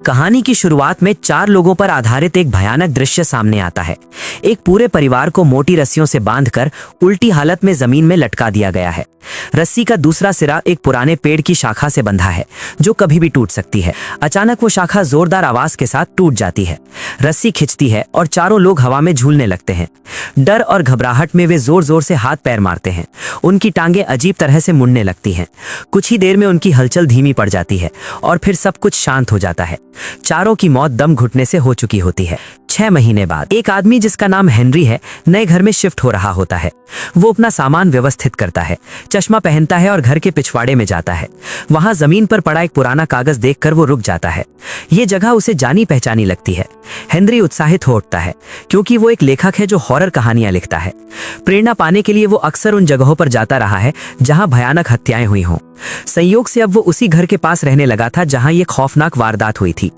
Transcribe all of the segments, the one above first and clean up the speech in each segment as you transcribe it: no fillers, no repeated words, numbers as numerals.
कहानी की शुरुआत में 4 लोगों पर आधारित एक भयानक दृश्य सामने आता है। एक पूरे परिवार को मोटी रस्सियों से बांधकर उल्टी हालत में जमीन में लटका दिया गया है। रस्सी का दूसरा सिरा एक पुराने पेड़ की शाखा से बंधा है जो कभी भी टूट सकती है। अचानक वो शाखा जोरदार आवाज के साथ टूट जाती है। रस्सी खिंचती है और चारों लोग हवा में झूलने लगते हैं। डर और घबराहट में वे जोर जोर से हाथ पैर मारते हैं। उनकी टांगें अजीब तरह से मुड़ने लगती हैं। कुछ ही देर में उनकी हलचल धीमी पड़ जाती है और फिर सब कुछ शांत हो जाता है। चारों की मौत दम घुटने से हो चुकी होती है। 6 महीने बाद एक आदमी जिसका नाम हेनरी है नए घर में शिफ्ट हो रहा होता है। वो अपना सामान व्यवस्थित करता है, चश्मा पहनता है और घर के पिछवाड़े में जाता है। वहां जमीन पर पड़ा एक पुराना कागज देखकर वो रुक जाता है। ये जगह उसे जानी पहचानी लगती है। हेनरी उत्साहित हो उठता है क्योंकि वो एक लेखक है जो हॉरर कहानियां लिखता है। प्रेरणा पाने के लिए वो अक्सर उन जगहों पर जाता रहा है जहां भयानक हत्याएं हुई हों। संयोग से अब वो उसी घर के पास रहने लगा था जहां ये खौफनाक वारदात हुई थी।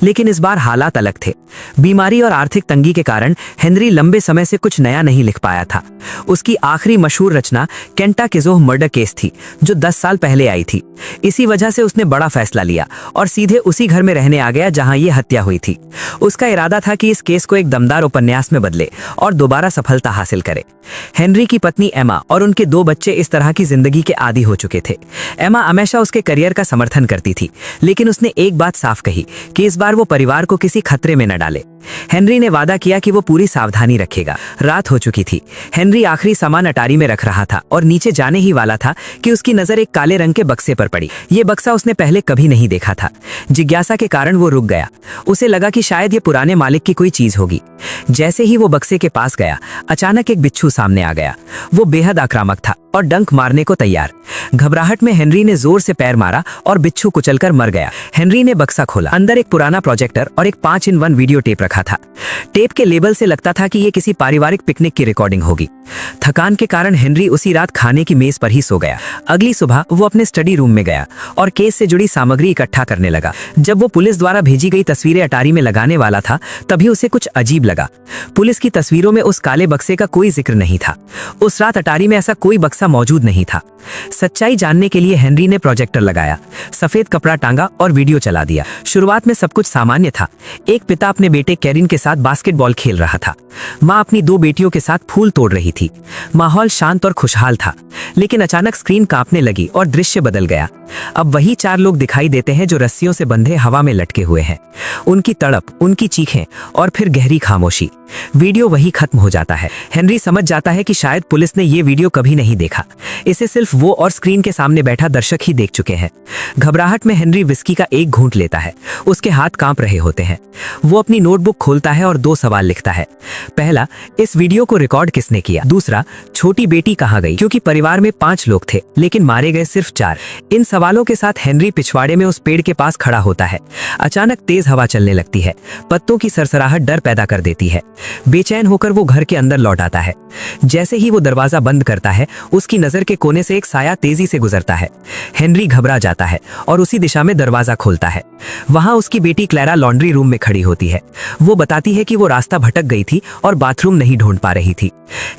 लेकिन इस बार हालात अलग थे। बीमारी और आर्थिक तंगी के कारण हेनरी लंबे समय से कुछ नया नहीं लिख पाया था। उसकी आखिरी मशहूर रचना केंटाकेजोह मर्डर केस थी जो 10 साल पहले आई थी। इसी वजह से उसने बड़ा फैसला लिया और सीधे उसी घर में रहने आ गया जहां ये हत्या हुई थी। उसका इरादा था कि इस केस को एक दमदार उपन्यास में बदले और दोबारा सफलता हासिल करे। हेनरी की पत्नी एमा और उनके 2 बच्चे इस तरह की जिंदगी के आदी हो चुके थे। एमा हमेशा उसके करियर का समर्थन करती थी, लेकिन उसने एक बात साफ कही कि इस बार वो परिवार को किसी खतरे में न डाले। हेनरी ने वादा किया कि वो पूरी सावधानी रखेगा। रात हो चुकी थी। हेनरी आखिरी सामान अटारी में रख रहा था और नीचे जाने ही वाला था कि उसकी नजर एक काले रंग के बक्से पर पड़ी। ये बक्सा उसने पहले कभी नहीं देखा था। जिज्ञासा के कारण वो रुक गया। उसे लगा कि शायद ये पुराने मालिक की कोई चीज होगी। जैसे ही वो बक्से के पास गया, अचानक एक बिच्छू सामने आ गया। वो बेहद आक्रामक था और डंक मारने को तैयार। घबराहट में हेनरी ने जोर से पैर मारा और बिच्छू कुचलकर मर गया। हेनरी ने बक्सा खोला। अंदर एक पुराना प्रोजेक्टर और एक 5-in-1 वीडियो टेप रखा था। टेप के लेबल से लगता था कि ये किसी पारिवारिक पिकनिक की रिकॉर्डिंग होगी। थकान के कारण हेनरी उसी रात खाने की मेज पर ही सो गया। अगली सुबह वो अपने स्टडी रूम में गया और केस से जुड़ी सामग्री इकट्ठा करने लगा। जब वो पुलिस द्वारा भेजी गई तस्वीरें अटारी में लगाने वाला था, तभी उसे कुछ अजीब लगा। पुलिस की तस्वीरों में उस काले बक्से का कोई जिक्र नहीं था। उस रात अटारी में ऐसा कोई बक्सा मौजूद नहीं था। सच्चाई जानने के लिए हेनरी ने प्रोजेक्टर लगाया, सफेद कपड़ा टांगा और वीडियो चला दिया। शुरुआत में सब कुछ सामान्य था। एक पिता अपने बेटे कैरिन के साथ बास्केटबॉल खेल रहा था। माँ अपनी 2 बेटियों के साथ फूल तोड़ रही थी। माहौल शांत और खुशहाल था। लेकिन अचानक स्क्रीन कांपने लगी और दृश्य बदल गया। अब वही 4 लोग दिखाई देते हैं जो रस्सियों से बंधे हवा में लटके हुए हैं। उनकी तड़प, उनकी चीखें और फिर गहरी खामोशी। वीडियो वही खत्म हो जाता है। हेनरी समझ जाता है कि शायद पुलिस ने ये वीडियो कभी नहीं देखा। इसे सिर्फ वो और स्क्रीन के सामने बैठा दर्शक ही देख चुके हैं। घबराहट में हेनरी विस्की का एक घूंट लेता है। उसके हाथ कांप रहे होते हैं। वो अपनी नोटबुक खोलता है और 2 सवाल लिखता है। पहला, इस वीडियो को रिकॉर्ड किसने किया? दूसरा, छोटी बेटी कहाँ गई? क्योंकि परिवार में 5 लोग थे लेकिन मारे गए सिर्फ 4। इन सवालों के साथ हेनरी पिछवाड़े में उस पेड़ के पास खड़ा होता है। अचानक तेज हवा चलने लगती है। पत्तों की सरसराहट डर पैदा कर देती है। बेचैन होकर वो घर के अंदर लौट आता है। जैसे ही वो दरवाजा बंद करता है, उसकी नजर के कोने से एक साया तेजी से गुजरता है। हेनरी घबरा जाता है और उसी दिशा में दरवाजा खोलता है। वहां उसकी बेटी क्लैरा लॉन्ड्री रूम में खड़ी होती है। वो बताती है कि वो रास्ता भटक गई थी और बाथरूम नहीं ढूंढ पा रही थी।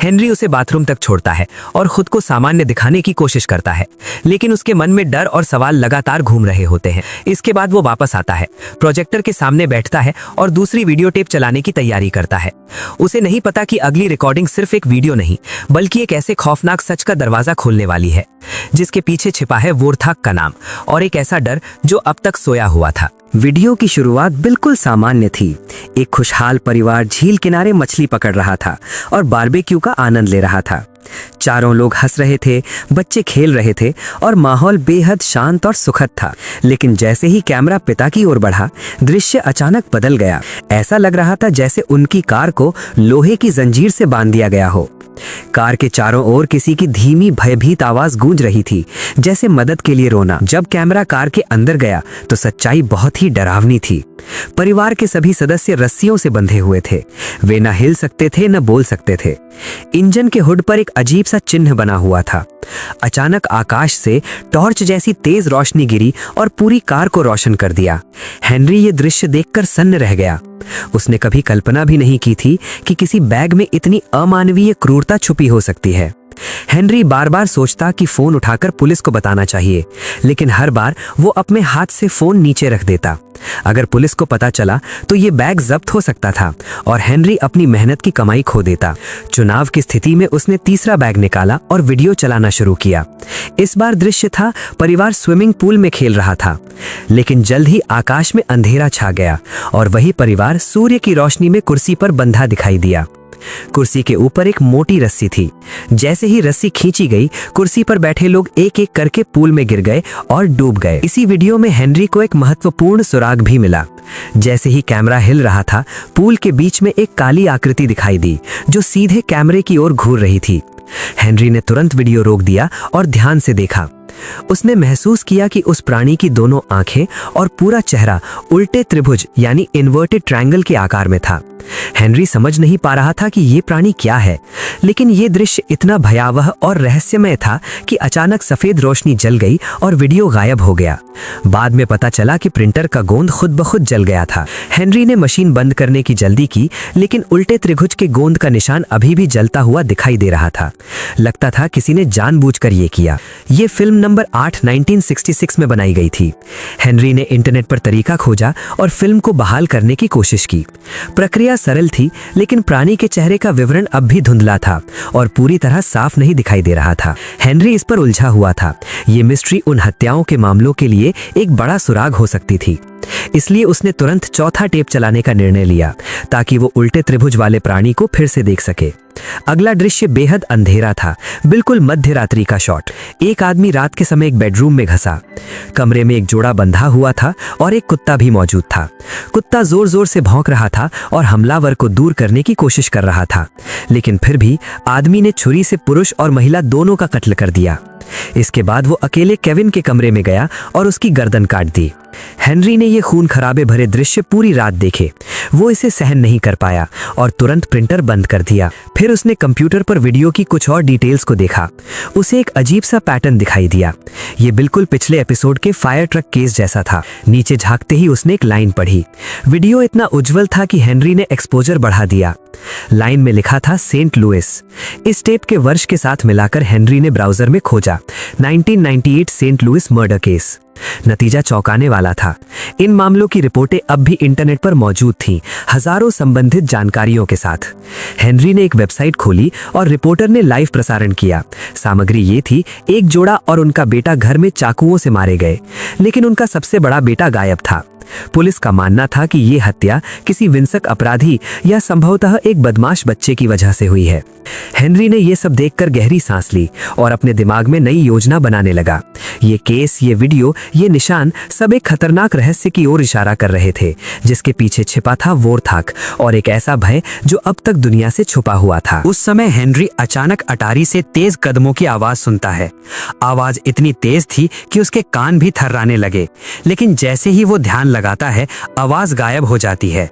हेनरी उसे बाथरूम तक छोड़ता है और खुद को सामान्य दिखाने की कोशिश करता है, लेकिन उसके मन में डर और सवाल लगातार घूम रहे होते हैं। इसके बाद वो वापस आता है, प्रोजेक्टर के सामने बैठता है और दूसरी वीडियो टेप चलाने की तैयारी करता है। उसे नहीं पता कि अगली रिकॉर्डिंग सिर्फ एक वीडियो नहीं, बल्कि एक ऐसे खौफनाक सच का दरवाजा खोलने वाली है जिसके पीछे छिपा है वोर्थाक का नाम और एक ऐसा डर जो अब तक सोया हुआ था। वीडियो की शुरुआत बिल्कुल सामान्य थी। एक खुशहाल परिवार झील किनारे मछली पकड़ रहा था और बारबेक्यू का आनंद ले रहा था। चारों लोग हंस रहे थे, बच्चे खेल रहे थे और माहौल बेहद शांत और सुखद था। लेकिन जैसे ही कैमरा पिता की ओर बढ़ा, दृश्य अचानक बदल गया। ऐसा लग रहा था जैसे उनकी कार को लोहे की जंजीर से बांध दिया गया हो। कार के चारों ओर किसी की धीमी भयभीत आवाज गूंज रही थी, जैसे मदद के लिए रोना। जब कैमरा कार के अंदर गया तो सच्चाई बहुत ही डरावनी थी। परिवार के सभी सदस्य रस्सियों से बंधे हुए थे। वे न हिल सकते थे न बोल सकते थे। इंजन के हुड पर एक अजीब सा चिन्ह बना हुआ था। अचानक आकाश से टॉर्च जैसी तेज रोशनी गिरी और पूरी कार को रोशन कर दिया। हेनरी ये दृश्य देखकर सन्न रह गया। उसने कभी कल्पना भी नहीं की थी कि किसी बैग में इतनी अमानवीय क्रूरता छुपी हो सकती है। हेनरी बार बार सोचता कि फोन उठाकर पुलिस को बताना चाहिए, लेकिन हर बार वो अपने हाथ से फोन नीचे रख देता। अगर पुलिस को पता चला तो ये बैग जब्त हो सकता था और हेनरी अपनी मेहनत की कमाई खो देता। चुनाव की स्थिति में उसने तीसरा बैग निकाला और वीडियो चलाना शुरू किया। इस बार दृश्य था, परिवार स्विमिंग पूल में खेल रहा था, लेकिन जल्द ही आकाश में अंधेरा छा गया और वही परिवार सूर्य की रोशनी में कुर्सी पर बंधा दिखाई दिया। कुर्सी के ऊपर एक मोटी रस्सी थी। जैसे ही रस्सी खींची गई, कुर्सी पर बैठे लोग एक एक करके पूल में गिर गए और डूब गए। इसी वीडियो में हेनरी को एक महत्वपूर्ण सुराग भी मिला। जैसे ही कैमरा हिल रहा था, पूल के बीच में एक काली आकृति दिखाई दी जो सीधे कैमरे की ओर घूर रही थी। हेनरी ने तुरंत वीडियो रोक दिया और ध्यान से देखा। उसने महसूस किया कि उस प्राणी की दोनों आंखें और पूरा चेहरा उल्टे त्रिभुज यानी इन्वर्टेड ट्रायंगल के आकार में था। हेनरी समझ नहीं पा रहा था कि ये प्राणी क्या है, लेकिन ये दृश्य इतना भयावह और रहस्यमय था कि अचानक सफेद रोशनी जल गई और वीडियो गायब हो गया। बाद में पता चला कि प्रिंटर का गोंद खुद ब खुद जल गया था। हेनरी ने मशीन बंद करने की जल्दी की, लेकिन उल्टे त्रिभुज के गोंद का निशान अभी भी जलता हुआ दिखाई दे रहा था। लगता था किसी ने जानबूझकर ये किया। ये फिल्म नंबर 8 1966 में बनाई गई थी। हेनरी ने इंटरनेट पर तरीका खोजा और फिल्म को बहाल करने की कोशिश की। प्रक्रिया सरल थी, लेकिन प्राणी के चेहरे का विवरण अब भी धुंधला था और पूरी तरह साफ नहीं दिखाई दे रहा था। हेनरी इस पर उलझा हुआ था। ये मिस्ट्री उन हत्याओं के मामलों के लिए एक बड़ा सुराग हो सकती थी। इसलिए उसने तुरंत चौथा टेप चलाने का निर्णय लिया ताकि वो उल्टे त्रिभुज वाले प्राणी को फिर से देख सके। अगला दृश्य बेहद अंधेरा था, बिल्कुल मध्य रात्रि का शॉट। एक आदमी रात के समय एक बेडरूम में घसा। कमरे में एक जोड़ा बंधा हुआ था और एक कुत्ता भी मौजूद था। कुत्ता जोर जोर से भौंक रहा था और हमलावर को दूर करने की कोशिश कर रहा था, लेकिन फिर भी आदमी ने छुरी से पुरुष और महिला दोनों का कत्ल कर दिया। इसके बाद वो अकेले केविन के कमरे में गया और उसकी गर्दन काट दी। हेनरी ने ये खून खराबे भरे दृश्य पूरी रात देखे। वो इसे सहन नहीं कर पाया और तुरंत प्रिंटर बंद कर दिया। फिर उसने कंप्यूटर पर वीडियो की कुछ और डिटेल्स को देखा। उसे एक अजीब सा पैटर्न दिखाई दिया। ये बिल्कुल पिछले एपिसोड के फायर ट्रक केस जैसा था। नीचे झांकते ही उसने एक लाइन पढ़ी। वीडियो इतना उज्जवल था कि हेनरी ने एक्सपोजर बढ़ा दिया। लाइन में लिखा था सेंट लुइस। इस टेप के वर्ष के साथ मिलाकर हेनरी ने ब्राउजर में खोजा 1998 सेंट लुइस मर्डर केस। नतीजा चौंकाने वाला था। इन मामलों की रिपोर्टें अब भी इंटरनेट पर मौजूद थीं, हजारों संबंधित जानकारियों के साथ। हेनरी ने एक वेबसाइट खोली और रिपोर्टर ने लाइव प्रसारण किया। सामग्री ये थी, एक जोड़ा और उनका बेटा घर में चाकुओं से मारे गए, लेकिन उनका सबसे बड़ा बेटा गायब था। पुलिस का मानना था कि ये हत्या किसी हिंसक अपराधी या संभवतः एक बदमाश बच्चे की वजह से हुई है। हेनरी ने यह सब देखकर गहरी सांस ली और अपने दिमाग में नई योजना बनाने लगा। ये केस, ये वीडियो, ये निशान सब एक खतरनाक रहस्य की ओर इशारा कर रहे थे, जिसके पीछे छिपा था वोरथाक और एक ऐसा भय जो अब तक दुनिया से छुपा हुआ था। उस समय हेनरी अचानक अटारी से तेज कदमों की आवाज सुनता है। आवाज इतनी तेज थी कि उसके कान भी थर्राने लगे, लेकिन जैसे ही वो ध्यान लगाता है, आवाज गायब हो जाती है।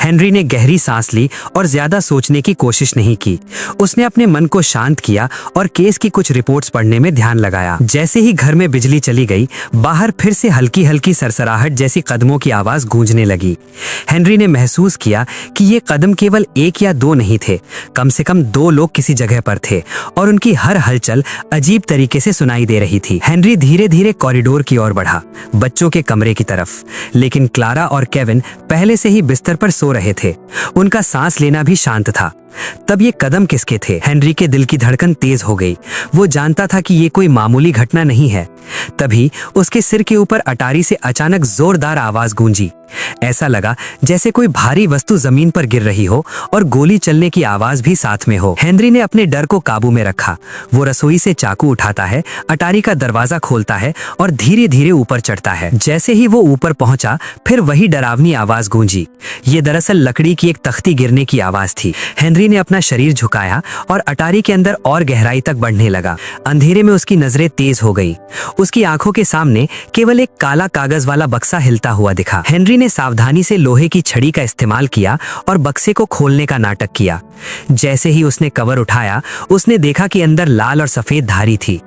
हेनरी ने गहरी सांस ली और ज्यादा सोचने की कोशिश नहीं की। उसने अपने मन को शांत किया और केस की कुछ रिपोर्ट्स पढ़ने में ध्यान लगाया। जैसे ही घर में बिजली चली गई, बाहर फिर से हल्की हल्की सरसराहट जैसी कदमों की आवाज गूंजने लगी। हेनरी ने महसूस किया कि ये कदम केवल एक या दो नहीं थे, कम से कम दो लोग किसी जगह पर थे और उनकी हर हलचल अजीब तरीके से सुनाई दे रही थी। हेनरी धीरे धीरे कॉरिडोर की ओर बढ़ा, बच्चों के कमरे की तरफ, लेकिन क्लारा और केविन पहले से ही बिस्तर पर सो रहे थे। उनका सांस लेना भी शांत था। तब ये कदम किसके थे? हेनरी के दिल की धड़कन तेज हो गई। वो जानता था कि ये कोई मामूली घटना नहीं है। तभी उसके सिर के ऊपर अटारी से अचानक जोरदार आवाज गूंजी। ऐसा लगा जैसे कोई भारी वस्तु जमीन पर गिर रही हो और गोली चलने की आवाज भी साथ में हो। हेनरी ने अपने डर को काबू में रखा। वो रसोई से चाकू उठाता है, अटारी का दरवाजा खोलता है और धीरे धीरे ऊपर चढ़ता है। जैसे ही वो ऊपर पहुंचा, फिर वही डरावनी आवाज गूंजी। ये दरअसल लकड़ी की एक तख्ती गिरने की आवाज थी। हेनरी ने अपना शरीर झुकाया और अटारी के अंदर और गहराई तक बढ़ने लगा। अंधेरे में उसकी नजरें तेज हो गई। उसकी आंखों के सामने केवल एक काला कागज वाला बक्सा हिलता हुआ दिखा। हेनरी ने सावधानी से लोहे की छड़ी का इस्तेमाल किया और बक्से को खोलने का नाटक किया। जैसे ही उसने कवर उठाया, उसने देखा कि अंदर लाल और सफेद धारी थी।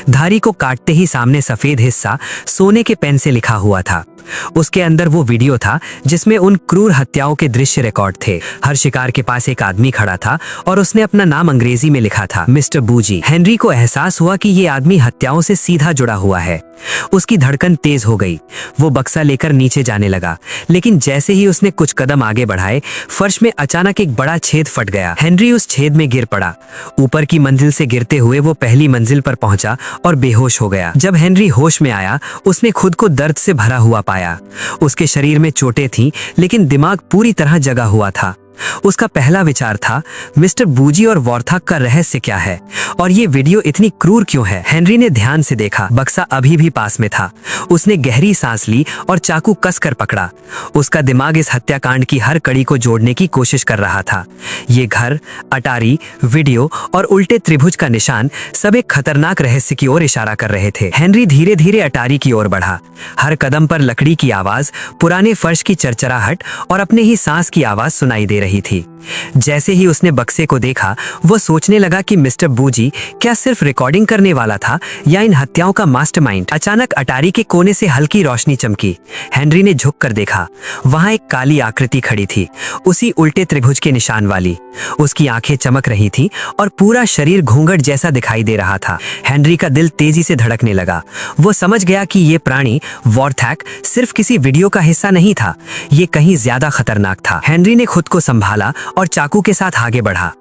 धारी को काटते ही सामने सफेद हिस्सा सोने के पेन से लिखा हुआ था। उसके अंदर वो वीडियो था जिसमें उन क्रूर हत्याओं के दृश्य रिकॉर्ड थे। हर शिकार के पास एक आदमी खड़ा था और उसने अपना नाम अंग्रेजी में लिखा था, मिस्टर बूजी। हेनरी को एहसास हुआ कि ये आदमी हत्याओं से सीधा जुड़ा हुआ है। उसकी धड़कन तेज हो गई। वो बक्सा लेकर नीचे जाने लगा, लेकिन जैसे ही उसने कुछ कदम आगे बढ़ाए, फर्श में अचानक एक बड़ा छेद फट गया। हेनरी उस छेद में गिर पड़ा। ऊपर की मंजिल से गिरते हुए वो पहली मंजिल पर पहुंचा और बेहोश हो गया। जब हेनरी होश में आया, उसने खुद को दर्द से भरा हुआ पाया। उसके शरीर में चोटें थीं, लेकिन दिमाग पूरी तरह जगा हुआ था। उसका पहला विचार था, मिस्टर बूजी और वॉर्थक का रहस्य क्या है और ये वीडियो इतनी क्रूर क्यों है। हेनरी ने ध्यान से देखा, बक्सा अभी भी पास में था। उसने गहरी सांस ली और चाकू कसकर पकड़ा। उसका दिमाग इस हत्याकांड की हर कड़ी को जोड़ने की कोशिश कर रहा था। ये घर, अटारी, वीडियो और उल्टे त्रिभुज का निशान सब एक खतरनाक रहस्य की ओर इशारा कर रहे थे। हेनरी धीरे धीरे अटारी की ओर बढ़ा। हर कदम पर लकड़ी की आवाज, पुराने फर्श की चरचराहट और अपने ही सांस की आवाज सुनाई दे रही थी। जैसे ही उसने बक्से को देखा, वो सोचने लगा कि मिस्टर बूजी क्या सिर्फ रिकॉर्डिंग करने वाला था या इन हत्याओं का मास्टरमाइंड। अचानक अटारी के कोने से हल्की रोशनी चमकी। हेनरी ने झुककर देखा। वहां एक काली आकृति खड़ी थी, उसी उल्टे त्रिभुज के निशान वाली। उसकी आंखें चमक रही थीं और पूरा शरीर घूंघट जैसा दिखाई दे रहा था। हेनरी का दिल तेजी से धड़कने लगा। वो समझ गया कि ये प्राणी वॉर्थक सिर्फ किसी वीडियो का हिस्सा नहीं था, ये कहीं ज्यादा खतरनाक था। हेनरी ने खुद को संभाला और चाकू के साथ आगे बढ़ा।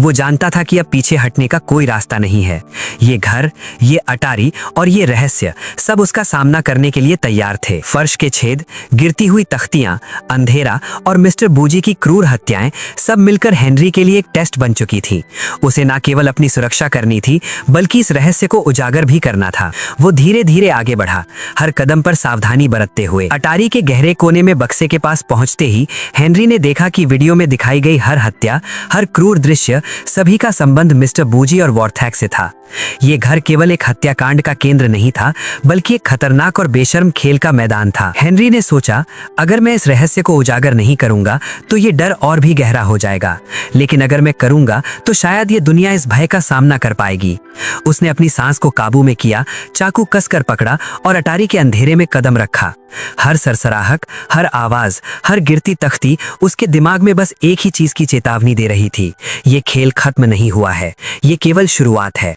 वो जानता था कि अब पीछे हटने का कोई रास्ता नहीं है। ये घर, ये अटारी और ये रहस्य सब उसका सामना करने के लिए तैयार थे। फर्श के छेद, गिरती हुई तख्तियां, अंधेरा और मिस्टर बूजी की क्रूर हत्याएं सब मिलकर हेनरी के लिए एक टेस्ट बन चुकी थी। उसे न केवल अपनी सुरक्षा करनी थी, बल्कि इस रहस्य को उजागर भी करना था। वो धीरे धीरे आगे बढ़ा, हर कदम पर सावधानी बरतते हुए। अटारी के गहरे कोने में बक्से के पास पहुंचते ही हेनरी ने देखा कि वीडियो में दिखाई गई हर हत्या, हर क्रूर दृश्य, सभी का संबंध मिस्टर बूजी और वॉर्थक से था। ये घर केवल एक हत्याकांड का केंद्र नहीं था, बल्कि एक खतरनाक और बेशर्म खेल का मैदान था। हेनरी ने सोचा, अगर मैं इस रहस्य को उजागर नहीं करूंगा तो ये डर और भी गहरा हो जाएगा, लेकिन अगर मैं करूंगा तो शायद ये दुनिया इस भय का सामना कर पाएगी। उसने अपनी सांस को काबू में किया, चाकू कसकर पकड़ा और अटारी के अंधेरे में कदम रखा। हर सरसराहट, हर आवाज, हर गिरती तख्ती उसके दिमाग में बस एक ही चीज की चेतावनी दे रही थी, ये खेल खत्म नहीं हुआ है, ये केवल शुरुआत है।